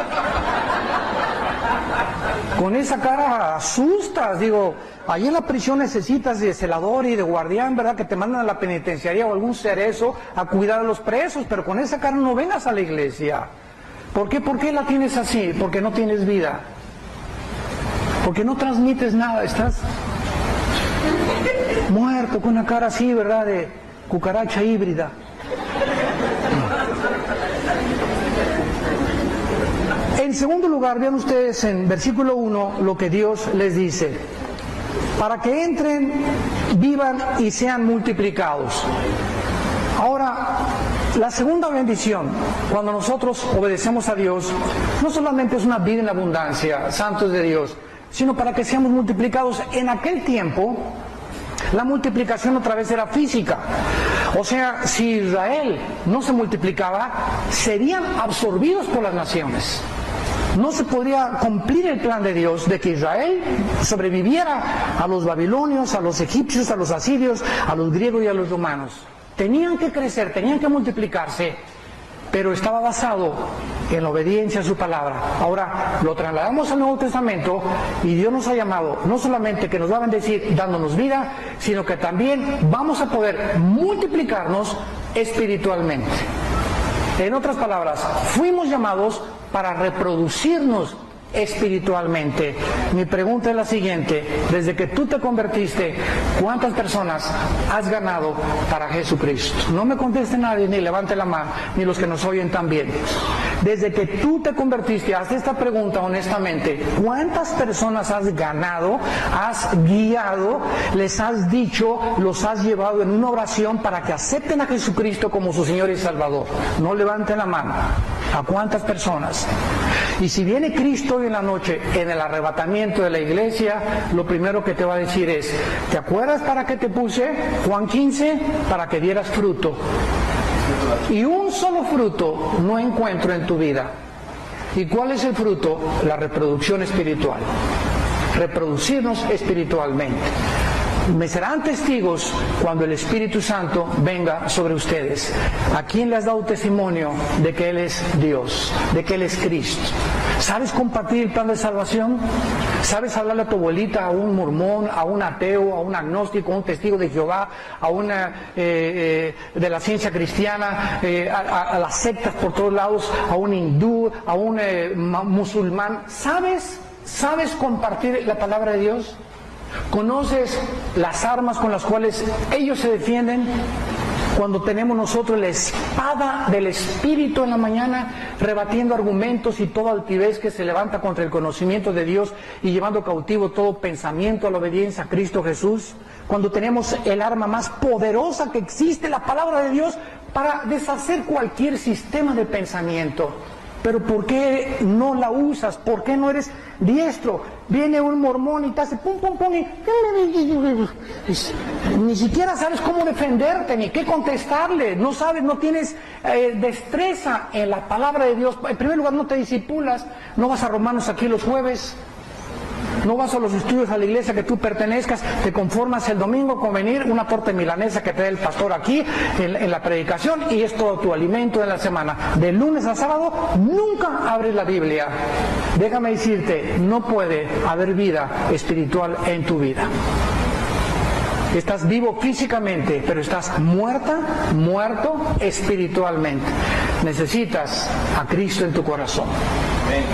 Con esa cara asustas, digo, ahí en la prisión necesitas de celador y de guardián, ¿verdad? Que te mandan a la penitenciaría o algún cerezo a cuidar a los presos, pero con esa cara no vengas a la iglesia. ¿Por qué? ¿Por qué la tienes así? Porque no tienes vida. Porque no transmites nada, estás muerto con una cara así, ¿verdad? De cucaracha híbrida. En segundo lugar, vean ustedes en versículo 1 lo que Dios les dice. Para que entren, vivan y sean multiplicados. Ahora, la segunda bendición, cuando nosotros obedecemos a Dios, no solamente es una vida en abundancia, santos de Dios, sino para que seamos multiplicados. En aquel tiempo, la multiplicación otra vez era física. O sea, si Israel no se multiplicaba, serían absorbidos por las naciones. No se podría cumplir el plan de Dios de que Israel sobreviviera a los babilonios, a los egipcios, a los asirios, a los griegos y a los romanos. Tenían que crecer, tenían que multiplicarse, pero estaba basado en la obediencia a su palabra. Ahora lo trasladamos al Nuevo Testamento y Dios nos ha llamado no solamente que nos va a bendecir dándonos vida, sino que también vamos a poder multiplicarnos espiritualmente. En otras palabras, fuimos llamados para reproducirnos espiritualmente. Mi pregunta es la siguiente: desde que tú te convertiste, ¿cuántas personas has ganado para Jesucristo? No me conteste nadie, ni levante la mano, ni los que nos oyen también. Desde que tú te convertiste, haz esta pregunta honestamente: ¿cuántas personas has ganado, has guiado, les has dicho, los has llevado en una oración para que acepten a Jesucristo como su Señor y Salvador? No levanten la mano. ¿A cuántas personas? Y si viene Cristo hoy en la noche en el arrebatamiento de la iglesia, lo primero que te va a decir es: ¿te acuerdas para qué te puse? Juan 15, para que dieras fruto. Y un solo fruto no encuentro en tu vida. ¿Y cuál es el fruto? La reproducción espiritual. Reproducirnos espiritualmente. Me serán testigos cuando el Espíritu Santo venga sobre ustedes. ¿A quién le has dado testimonio de que Él es Dios, de que Él es Cristo? ¿Sabes compartir el plan de salvación? ¿Sabes hablarle a tu abuelita, a un mormón, a un ateo, a un agnóstico, a un testigo de Jehová, a una de la ciencia cristiana, a las sectas por todos lados, a un hindú, a un musulmán? ¿Sabes compartir la palabra de Dios? ¿Conoces las armas con las cuales ellos se defienden? Cuando tenemos nosotros la espada del Espíritu en la mañana, rebatiendo argumentos y toda altivez que se levanta contra el conocimiento de Dios y llevando cautivo todo pensamiento a la obediencia a Cristo Jesús. Cuando tenemos el arma más poderosa que existe, la palabra de Dios, para deshacer cualquier sistema de pensamiento. Pero ¿por qué no la usas? ¿Por qué no eres diestro? Viene un mormón y te hace pum, pum, pum, y ni siquiera sabes cómo defenderte, ni qué contestarle. No sabes, no tienes destreza en la palabra de Dios. En primer lugar, no te discipulas, no vas a Romanos aquí los jueves, no vas a los estudios a la iglesia que tú pertenezcas, te conformas el domingo con venir una torta milanesa que te da el pastor aquí en la predicación, y es todo tu alimento de la semana. De lunes a sábado nunca abres la Biblia. Déjame decirte, no puede haber vida espiritual en tu vida. Estás vivo físicamente, pero estás muerto espiritualmente. Necesitas a Cristo en tu corazón.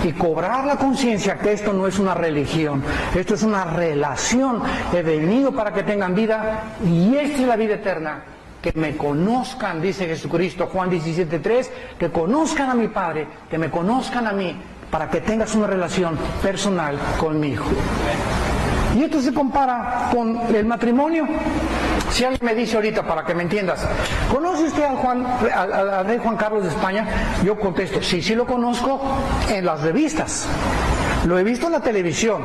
Y cobrar la conciencia que esto no es una religión, esto es una relación. He venido para que tengan vida, y esta es la vida eterna: que me conozcan, dice Jesucristo, Juan 17:3, que conozcan a mi Padre, que me conozcan a mí, para que tengas una relación personal conmigo. Y esto se compara con el matrimonio. Si alguien me dice ahorita, para que me entiendas, ¿conoce usted al rey Juan Carlos de España? Yo contesto, sí lo conozco en las revistas, lo he visto en la televisión.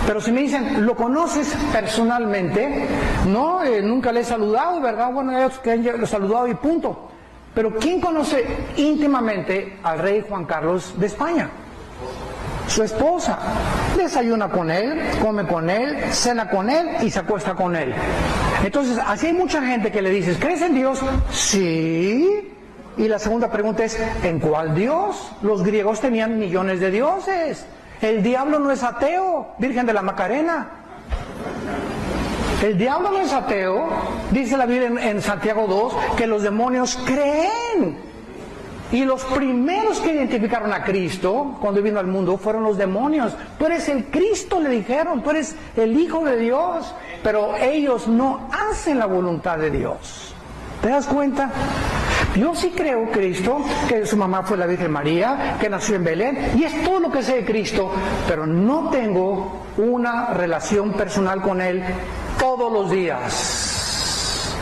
Pero si me dicen, ¿lo conoces personalmente? No, nunca le he saludado, ¿verdad? Bueno, hay otros que lo he saludado y punto. Pero ¿quién conoce íntimamente al rey Juan Carlos de España? Su esposa. Desayuna con él, come con él, cena con él y se acuesta con él. Entonces, así hay mucha gente que le dices, ¿crees en Dios? Sí. Y la segunda pregunta es, ¿en cuál Dios? Los griegos tenían millones de dioses. El diablo no es ateo, Virgen de la Macarena. El diablo no es ateo. Dice la Biblia en Santiago 2 que los demonios creen. Y los primeros que identificaron a Cristo cuando vino al mundo fueron los demonios. Tú eres el Cristo, le dijeron, tú eres el Hijo de Dios. Pero ellos no hacen la voluntad de Dios. ¿Te das cuenta? Yo sí creo, Cristo, que su mamá fue la Virgen María, que nació en Belén, y es todo lo que sé de Cristo, pero no tengo una relación personal con Él todos los días.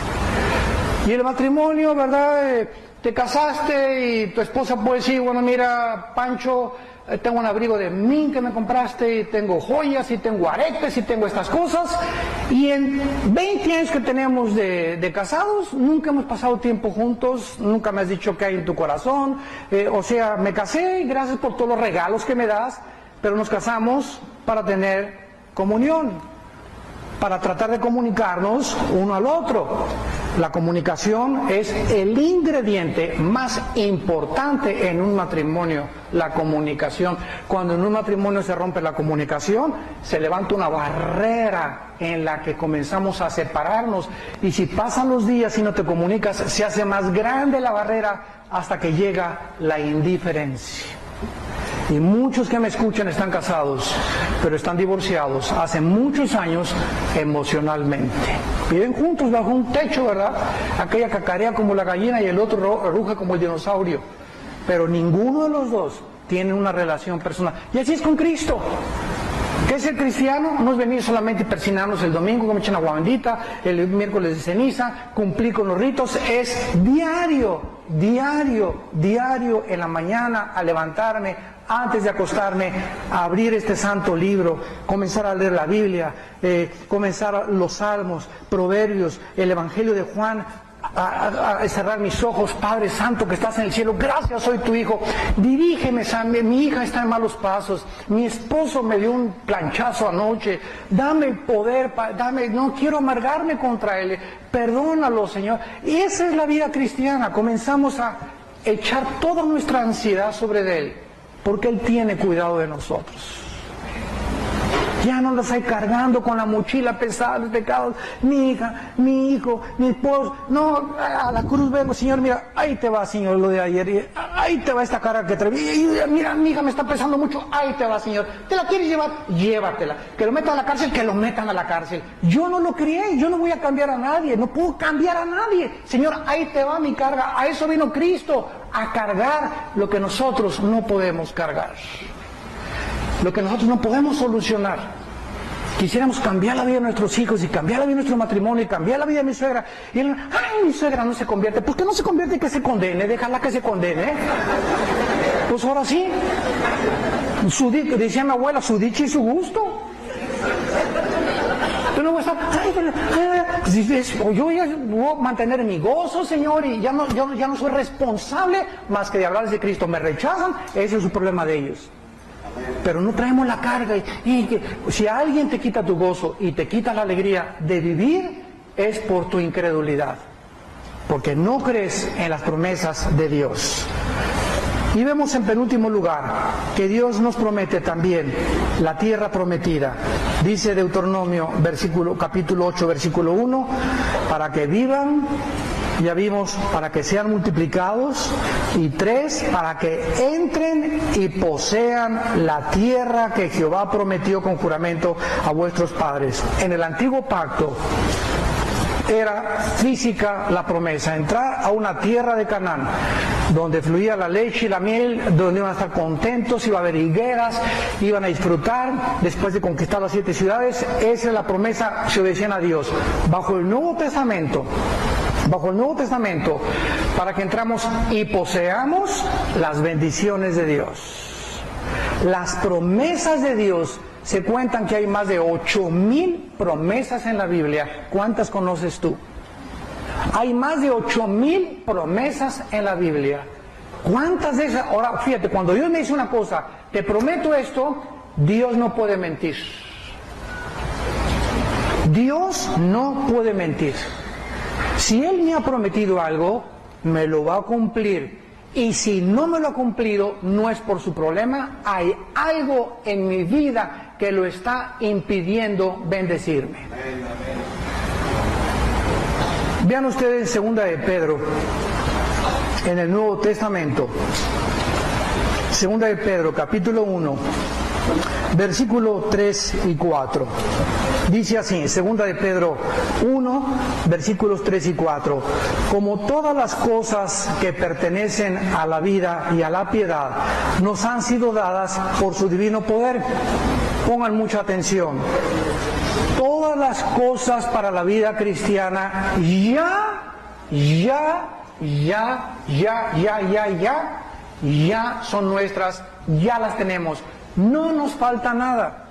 Y el matrimonio, ¿verdad? Te casaste y tu esposa puede decir, bueno, mira, Pancho, tengo un abrigo de mink que me compraste, y tengo joyas, y tengo aretes, y tengo estas cosas, y en 20 años que tenemos de casados, nunca hemos pasado tiempo juntos, nunca me has dicho qué hay en tu corazón, o sea, me casé y gracias por todos los regalos que me das, pero nos casamos para tener comunión, para tratar de comunicarnos uno al otro. La comunicación es el ingrediente más importante en un matrimonio, la comunicación. Cuando en un matrimonio se rompe la comunicación, se levanta una barrera en la que comenzamos a separarnos, y si pasan los días y no te comunicas, se hace más grande la barrera hasta que llega la indiferencia. Y muchos que me escuchan están casados, pero están divorciados hace muchos años emocionalmente. Viven juntos bajo un techo, ¿verdad? Aquella cacarea como la gallina y el otro ruge como el dinosaurio. Pero ninguno de los dos tiene una relación personal. Y así es con Cristo. ¿Qué es el cristiano? No es venir solamente y persinarnos el domingo, que me echan agua bendita, el miércoles de ceniza, cumplir con los ritos. Es diario en la mañana, a levantarme, antes de acostarme, a abrir este santo libro, comenzar a leer la Biblia, comenzar los Salmos, Proverbios, el Evangelio de Juan, a cerrar mis ojos. Padre Santo que estás en el cielo, gracias, soy tu hijo, dirígeme, mi hija está en malos pasos, mi esposo me dio un planchazo anoche, dame el poder, no quiero amargarme contra él, perdónalo, Señor. Y esa es la vida cristiana. Comenzamos a echar toda nuestra ansiedad sobre él, porque él tiene cuidado de nosotros. Ya no los hay cargando con la mochila pesada de los pecados. Mi hija, mi hijo, mi esposo. No, a la cruz vengo, Señor, mira, ahí te va, Señor, lo de ayer. Ahí te va esta carga que trae. Mira, mi hija me está pesando mucho. Ahí te va, Señor. ¿Te la quieres llevar? Llévatela. Que lo metan a la cárcel, que lo metan a la cárcel. Yo no lo crié, yo no voy a cambiar a nadie. No puedo cambiar a nadie. Señor, ahí te va mi carga. A eso vino Cristo, a cargar lo que nosotros no podemos cargar. Lo que nosotros no podemos solucionar. Quisiéramos cambiar la vida de nuestros hijos y cambiar la vida de nuestro matrimonio y cambiar la vida de mi suegra. Y él, ay, mi suegra no se convierte. ¿Por qué no se convierte y que se condene? Déjala que se condene. Pues ahora sí. Decía mi abuela, su dicha y su gusto. Yo no voy a estar, yo voy a mantener mi gozo, Señor, y ya no soy responsable más que de hablarles de Cristo. Me rechazan, ese es su problema de ellos. Pero no traemos la carga y si alguien te quita tu gozo y te quita la alegría de vivir, es por tu incredulidad, porque no crees en las promesas de Dios. Y vemos en penúltimo lugar que Dios nos promete también la tierra prometida. Dice Deuteronomio capítulo 8 versículo 1, para que vivan. Ya vimos, para que sean multiplicados, y 3, para que entren y posean la tierra que Jehová prometió con juramento a vuestros padres. En el antiguo pacto era física la promesa, entrar a una tierra de Canaán, donde fluía la leche y la miel, donde iban a estar contentos, iba a haber higueras, iban a disfrutar después de conquistar las 7 ciudades. Esa es la promesa, se obedecían a Dios. Bajo el Nuevo Testamento, para que entramos y poseamos las bendiciones de Dios. Las promesas de Dios, se cuentan que hay más de 8,000 promesas en la Biblia. ¿Cuántas conoces tú? Hay más de 8,000 promesas en la Biblia. ¿Cuántas de esas? Ahora, fíjate, cuando Dios me dice una cosa, te prometo esto, Dios no puede mentir. Dios no puede mentir. Si Él me ha prometido algo, me lo va a cumplir. Y si no me lo ha cumplido, no es por su problema. Hay algo en mi vida que lo está impidiendo bendecirme. Vean ustedes en 2 de Pedro, en el Nuevo Testamento. 2 de Pedro, capítulo 1, versículo 3 y 4. Dice así, 2 de Pedro 1, versículos 3 y 4. Como todas las cosas que pertenecen a la vida y a la piedad nos han sido dadas por su divino poder. Pongan mucha atención. Todas las cosas para la vida cristiana ya son nuestras, ya las tenemos. No nos falta nada.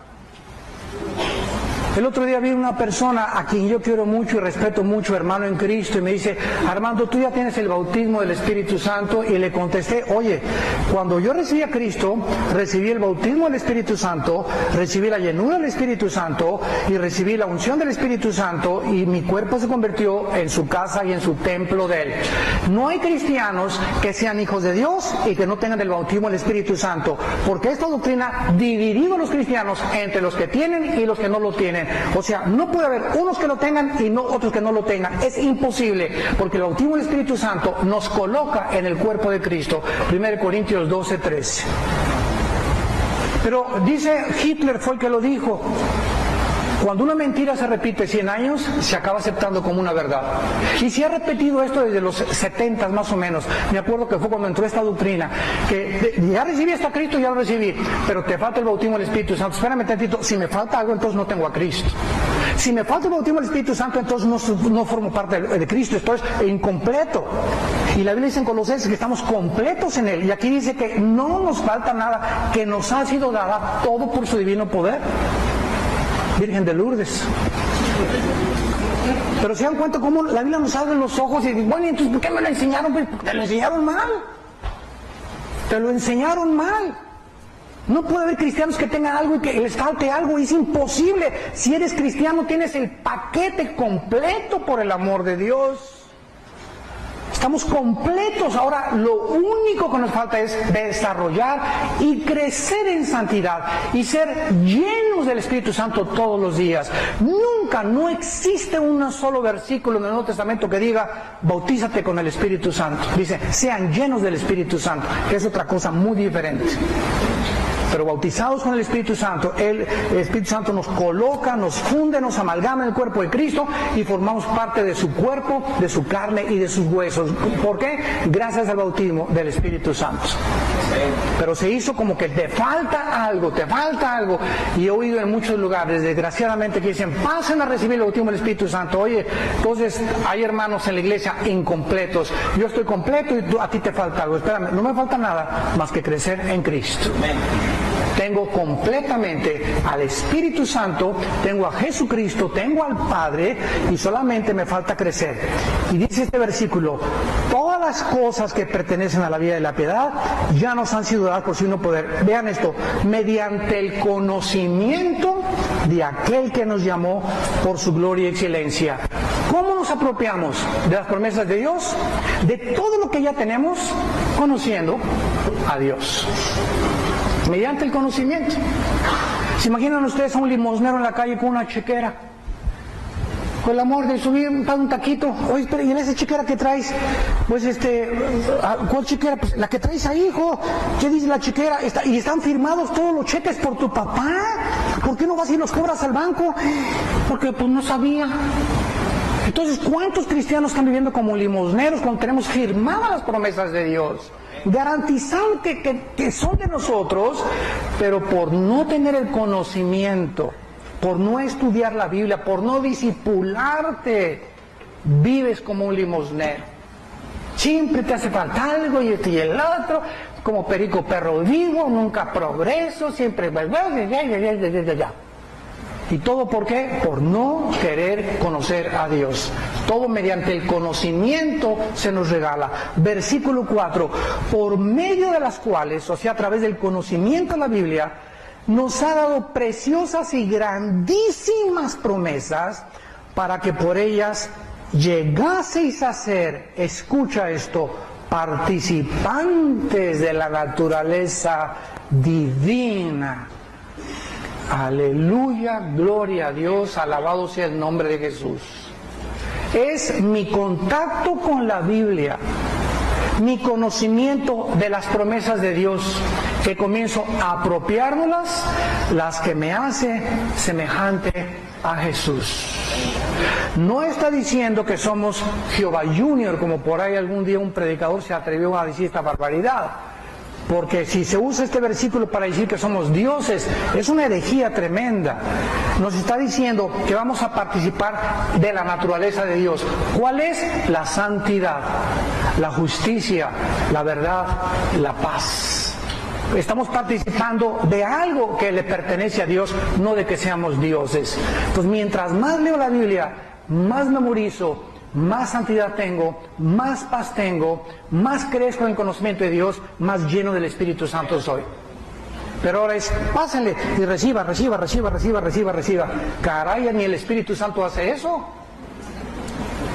El otro día vi una persona a quien yo quiero mucho y respeto mucho, hermano en Cristo, y me dice, Armando, ¿tú ya tienes el bautismo del Espíritu Santo? Y le contesté, oye, cuando yo recibí a Cristo, recibí el bautismo del Espíritu Santo, recibí la llenura del Espíritu Santo y recibí la unción del Espíritu Santo, y mi cuerpo se convirtió en su casa y en su templo de Él. No hay cristianos que sean hijos de Dios y que no tengan el bautismo del Espíritu Santo, porque esta doctrina dividió a los cristianos entre los que tienen y los que no lo tienen. O sea, no puede haber unos que lo tengan y no otros que no lo tengan. Es imposible, porque el bautismo del Espíritu Santo nos coloca en el cuerpo de Cristo. 1 Corintios 12:13. Pero dice Hitler, fue el que lo dijo: cuando una mentira se repite 100 años, se acaba aceptando como una verdad. Y se ha repetido esto desde los 70 más o menos. Me acuerdo que fue cuando entró esta doctrina, que ya recibí a Cristo, ya lo recibí, pero te falta el bautismo del Espíritu Santo. Espérame tantito, si me falta algo, entonces no tengo a Cristo. Si me falta el bautismo del Espíritu Santo, entonces no formo parte de Cristo, estoy incompleto. Y la Biblia dice en Colosenses que estamos completos en Él. Y aquí dice que no nos falta nada, que nos ha sido dada todo por su divino poder. Virgen de Lourdes. Pero se dan cuenta cómo la Biblia nos abre los ojos y dice: bueno, entonces ¿por qué me lo enseñaron? Pues te lo enseñaron mal. Te lo enseñaron mal. No puede haber cristianos que tengan algo y que les falte algo. Es imposible. Si eres cristiano tienes el paquete completo, por el amor de Dios. Estamos completos. Ahora lo único que nos falta es desarrollar y crecer en santidad y ser llenos del Espíritu Santo todos los días. Nunca, no existe un solo versículo en el Nuevo Testamento que diga: bautízate con el Espíritu Santo. Dice: sean llenos del Espíritu Santo, que es otra cosa muy diferente. Pero bautizados con el Espíritu Santo, el Espíritu Santo nos coloca, nos funde, nos amalgama en el cuerpo de Cristo y formamos parte de su cuerpo, de su carne y de sus huesos. ¿Por qué? Gracias al bautismo del Espíritu Santo. Pero se hizo como que te falta algo, te falta algo. Y he oído en muchos lugares, desgraciadamente, que dicen: pasen a recibir el bautismo del Espíritu Santo. Oye, entonces hay hermanos en la iglesia incompletos. Yo estoy completo y a ti te falta algo. Espérame, no me falta nada más que crecer en Cristo. Tengo completamente al Espíritu Santo, tengo a Jesucristo, tengo al Padre, y solamente me falta crecer. Y dice este versículo: todas las cosas que pertenecen a la vida de la piedad ya nos han sido dadas por su divino poder. Vean esto: mediante el conocimiento de aquel que nos llamó por su gloria y excelencia. ¿Cómo nos apropiamos de las promesas de Dios? De todo lo que ya tenemos, conociendo a Dios. Mediante el conocimiento. ¿Se imaginan ustedes a un limosnero en la calle con una chequera? Con el amor de subir un taquito. Oye, espera, ¿y en esa chequera que traes? Pues ¿cuál chequera? Pues la que traes ahí, hijo. ¿Qué dice la chequera? Y están firmados todos los cheques por tu papá. ¿Por qué no vas y los cobras al banco? Porque pues no sabía. Entonces, ¿cuántos cristianos están viviendo como limosneros cuando tenemos firmadas las promesas de Dios? Garantizado que son de nosotros, pero por no tener el conocimiento, por no estudiar la Biblia, por no discipularte, vives como un limosnero. Siempre te hace falta algo y esto y el otro, como perico perro vivo, nunca progreso, siempre... ¿Y todo por qué? Por no querer conocer a Dios. Todo mediante el conocimiento se nos regala. Versículo 4. Por medio de las cuales, o sea, a través del conocimiento de la Biblia, nos ha dado preciosas y grandísimas promesas para que por ellas llegaseis a ser, escucha esto, participantes de la naturaleza divina. Aleluya, gloria a Dios, alabado sea el nombre de Jesús. Es mi contacto con la Biblia, mi conocimiento de las promesas de Dios, que comienzo a apropiárnoslas, las que me hace semejante a Jesús. No está diciendo que somos Jehová Junior, como por ahí algún día un predicador se atrevió a decir esta barbaridad. Porque si se usa este versículo para decir que somos dioses, es una herejía tremenda. Nos está diciendo que vamos a participar de la naturaleza de Dios. ¿Cuál es? La santidad, la justicia, la verdad, la paz. Estamos participando de algo que le pertenece a Dios, no de que seamos dioses. Pues mientras más leo la Biblia, más memorizo, más santidad tengo, más paz tengo, más crezco en el conocimiento de Dios, más lleno del Espíritu Santo soy. Pero ahora es, pásenle y reciba. Caray, ni el Espíritu Santo hace eso.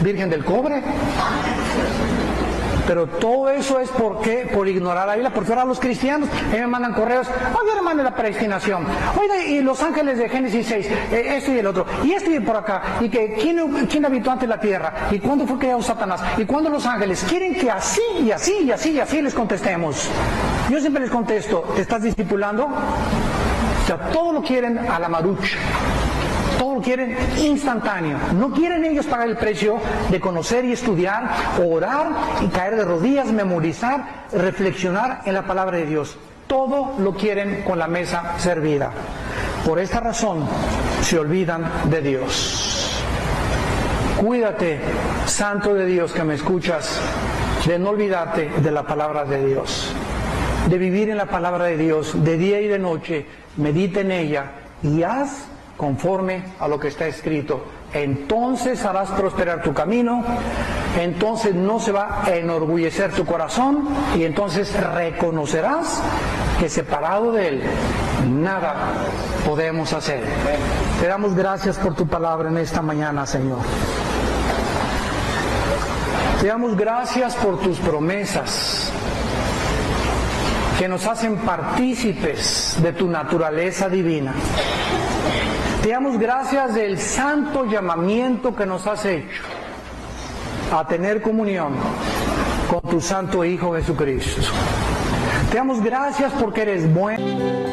Virgen del cobre. Pero todo eso es por ignorar la Biblia, porque ahora los cristianos me mandan correos: oye, hermano, la predestinación, oiga, y los ángeles de Génesis 6, esto y el otro, y esto y por acá, y que ¿quién habitó antes la tierra? ¿Y cuándo fue creado Satanás? ¿Y cuándo los ángeles? Quieren que así les contestemos. Yo siempre les contesto: ¿te estás discipulando? O sea, todo lo quieren a la marucha. Todo lo quieren instantáneo. No quieren ellos pagar el precio de conocer y estudiar, orar y caer de rodillas, memorizar, reflexionar en la palabra de Dios. Todo lo quieren con la mesa servida. Por esta razón se olvidan de Dios. Cuídate, santo de Dios que me escuchas, de no olvidarte de la palabra de Dios, de vivir en la palabra de Dios de día y de noche. Medita en ella y haz conforme a lo que está escrito. Entonces harás prosperar tu camino, entonces no se va a enorgullecer tu corazón y entonces reconocerás que separado de Él nada podemos hacer. Te damos gracias por tu palabra en esta mañana, Señor. Te damos gracias por tus promesas que nos hacen partícipes de tu naturaleza divina. Te damos gracias del santo llamamiento que nos has hecho a tener comunión con tu santo Hijo Jesucristo. Te damos gracias porque eres bueno.